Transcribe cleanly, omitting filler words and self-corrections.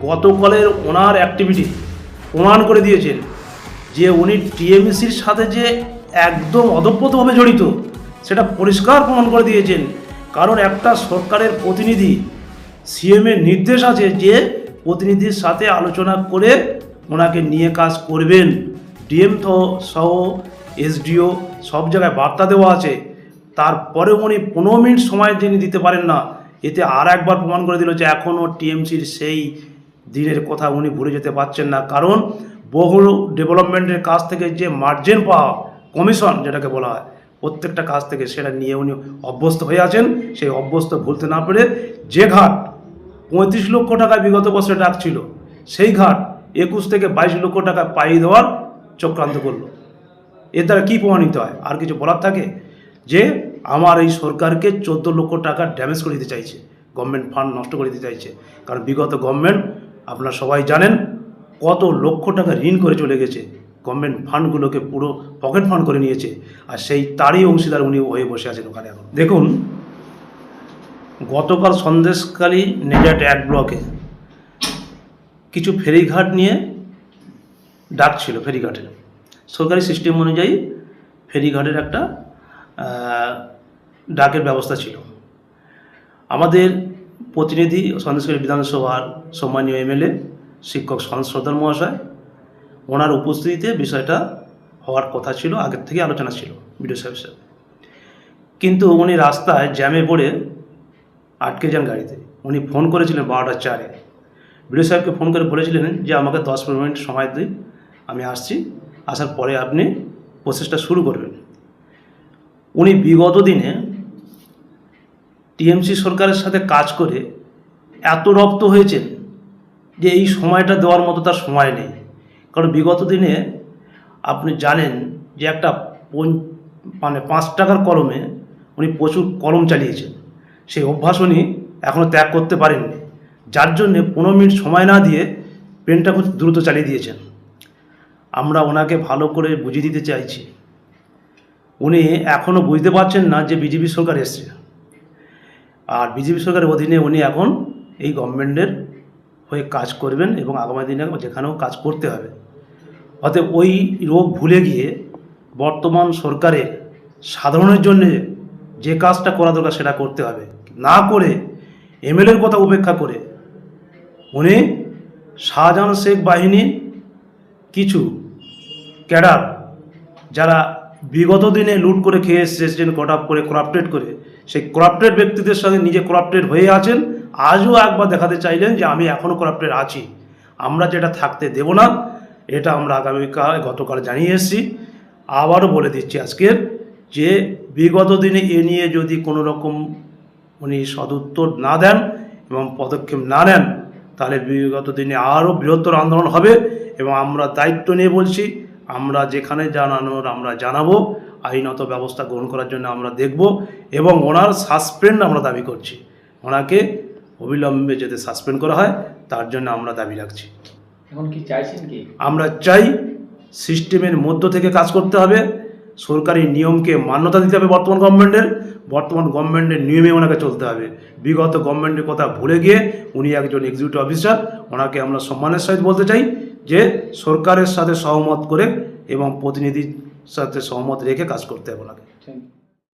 গতকালের ওনার অ্যাক্টিভিটি প্রমাণ করে দিয়েছেন যে উনি টিএমসির সাথে যে একদম অদপ্রতভাবে জড়িত সেটা পরিষ্কার প্রমাণ করে দিয়েছেন। কারণ একটা সরকারের প্রতিনিধি, সিএমের নির্দেশ আছে যে প্রতিনিধির সাথে আলোচনা করে ওনাকে নিয়ে কাজ করবেন। ডিএম সহ এসডিও সব জায়গায় বার্তা দেওয়া আছে, তারপরে উনি 15 মিনিট সময় যিনি দিতে পারেন না। এতে আর একবার প্রমাণ করে দিল যে এখনও টিএমসির সেই দিনের কথা উনি ভুলে যেতে পারছেন না। কারণ বহু ডেভেলপমেন্টের কাজ থেকে যে মার্জিন পাওয়া কমিশন যেটাকে বলা হয়, প্রত্যেকটা কাজ থেকে সেটা নিয়ে উনি অভ্যস্ত হয়ে আছেন। সেই অভ্যস্ত ভুলতে না পেরে যে ঘাট 35 লক্ষ টাকা বিগত বছরে ডাকছিল, সেই ঘাট 21 থেকে 22 লক্ষ টাকা পাইয়ে দেওয়ার চক্রান্ত করলো। এর দ্বারা কী প্রমাণিত হয়? আর কিছু বলার থাকে যে আমার এই সরকারকে 14 লক্ষ টাকা ড্যামেজ করে দিতে চাইছে, গভর্নমেন্ট ফান্ড নষ্ট করে দিতে চাইছে। কারণ বিগত গভর্নমেন্ট আপনারা সবাই জানেন কত লক্ষ টাকা ঋণ করে চলে গেছে, গভর্নমেন্ট ফান্ডগুলোকে পুরো পকেট ফান্ড করে নিয়েছে। আর সেই তারই অংশীদার উনি হয়ে বসে আছেন ওখানে। এখন দেখুন, গতকাল সন্দেশখালী নেজাট 1 ব্লকে কিছু ফেরিঘাট নিয়ে ডাক ছিল। ফেরিঘাটের সরকারি সিস্টেম অনুযায়ী ফেরিঘাটের একটা ডাকের ব্যবস্থা ছিল। আমাদের প্রতিনিধি সন্দেশখালী বিধানসভার সম্মানীয় এমএলএ শিক্ষক সদর মহাশয়, ওনার উপস্থিতিতে বিষয়টা হওয়ার কথা ছিল, আগের থেকে আলোচনা ছিল বিডিও সাহেবের সাথে। কিন্তু উনি রাস্তায় জ্যামে পড়ে আটকে যান গাড়িতে। উনি ফোন করেছিলেন 12টার 4-এ। বিডিও সাহেবকে ফোন করে বলেছিলেন যে আমাকে 10-15 মিনিট সময় দিই, আমি আসছি, আসার পরে আপনি প্রসেসটা শুরু করবেন। উনি বিগত দিনে টিএমসি সরকারের সাথে কাজ করে এত রপ্ত হয়েছেন যে এই সময়টা দেওয়ার মতো তার সময় নেই। কারণ বিগত দিনে আপনি জানেন যে একটা 5 টাকার কলমে উনি প্রচুর কলম চালিয়েছেন। সেই অভ্যাস উনি এখনও ত্যাগ করতে পারেননি, যার জন্যে 15 মিনিট সময় না দিয়ে পেনটা খুব দ্রুত চালিয়ে দিয়েছেন। আমরা ওনাকে ভালো করে বুঝিয়ে দিতে চাইছি, উনি এখনও বুঝতে পারছেন না যে বিজেপি সরকার এসছে, আর বিজেপি সরকারের অধীনে উনি এখন এই গভর্নমেন্টের হয়ে কাজ করবেন এবং আগামী দিনে যেখানেও কাজ করতে হবে। অতএব ওই রোগ ভুলে গিয়ে বর্তমান সরকারের সাধারণের জন্য যে কাজটা করা দরকার সেটা করতে হবে, না করে এমএলএর কথা উপেক্ষা করে উনি শাহজাহান শেখ বাহিনী কিছু ক্যাডার যারা বিগত দিনে লুট করে খেয়ে এসেছেন, করাপ্টেড করে, সেই করাপ্টেড ব্যক্তিদের সঙ্গে নিজে করাপ্টেড হয়ে আছেন। আজও একবার দেখাতে চাইলেন যে আমি এখনও করাপ্টেড আছি, আমরা যেটা থাকতে দেব না। এটা আমরা গতকাল জানিয়ে এসেছি, আবারও বলে দিচ্ছি আজকের, যে বিগত দিনে এ নিয়ে যদি কোনো রকম উনি সদুত্তর না দেন এবং পদক্ষেপ না নেন, তাহলে বিগত দিনে আরও বৃহত্তর আন্দোলন হবে। এবং আমরা দায়িত্ব নিয়ে বলছি, আমরা যেখানে জানানোর আমরা জানাবো, আইনত ব্যবস্থা গ্রহণ করার জন্য আমরা দেখব। এবং ওনার সাসপেন্ড আমরা দাবি করছি, ওনাকে অবিলম্বে যাতে সাসপেন্ড করা হয় তার জন্য আমরা দাবি রাখছি। এখন কি চাইছেন কি? আমরা চাই সিস্টেমের মধ্য থেকে কাজ করতে হবে, সরকারি নিয়মকে মান্যতা দিতে হবে। বর্তমান গভর্নমেন্টের নিয়মে ওনাকে চলতে হবে। বিগত গভর্নমেন্টের কথা ভুলে গিয়ে উনি একজন এক্সিকিউটিভ অফিসার, ওনাকে আমরা সম্মানের সহিত বলতে চাই যে সরকারের সাথে সহমত করে এবং প্রতিনিধির সাথে সহমত রেখে কাজ করতে হবে ওনাকে।